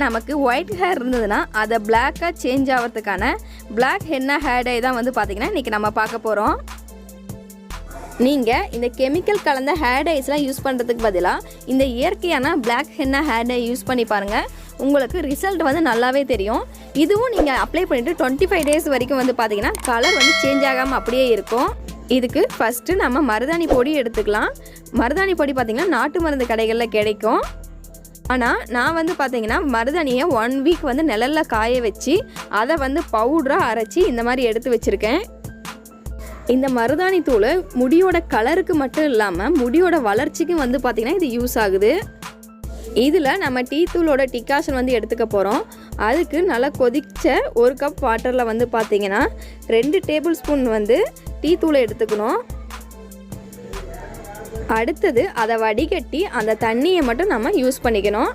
நமக்கு white hair இருந்ததுன்னா அதை பிளாக்காக சேஞ்ச் ஆகிறதுக்கான பிளாக் ஹென்னா ஹேர் டை தான் வந்து பார்த்திங்கன்னா இன்றைக்கி நம்ம பார்க்க போகிறோம். நீங்கள் இந்த கெமிக்கல் கலந்த ஹேர் டைஸ்லாம் யூஸ் பண்ணுறதுக்கு பதிலாக இந்த இயற்கையான black henna hair dye use பண்ணி பாருங்கள். உங்களுக்கு ரிசல்ட் வந்து நல்லாவே தெரியும். இதுவும் நீங்கள் அப்ளை பண்ணிவிட்டு 25 days வரைக்கும் வந்து பார்த்திங்கன்னா கலர் வந்து சேஞ்ச் ஆகாமல் அப்படியே இருக்கும். இதுக்கு ஃபஸ்ட்டு நம்ம மருதாணி பொடி எடுத்துக்கலாம். மருதாணி பொடி பார்த்திங்கன்னா நாட்டு மருந்து கடைகளில் கிடைக்கும். ஆனால் நான் வந்து பார்த்திங்கன்னா மருதாணியை 1 week வந்து நிழலில் காய வச்சு அதை வந்து பவுடராக அரைச்சி இந்த மாதிரி எடுத்து வச்சுருக்கேன். இந்த மருதாணி தூள் முடியோட கலருக்கு மட்டும் இல்லாமல் முடியோட வளர்ச்சிக்கும் வந்து பார்த்திங்கன்னா இது யூஸ் ஆகுது. இதில் நம்ம டீ தூளோட டிகாஷன் வந்து எடுத்துக்க போகிறோம். அதுக்கு நல்லா கொதிச்ச 1 கப் வாட்டரில் வந்து பார்த்திங்கன்னா 2 tablespoon வந்து டீ தூளை எடுத்துக்கணும். அடுத்தது அதை வடிகட்டி அந்த தண்ணியை மட்டும் நம்ம யூஸ் பண்ணிக்கணும்.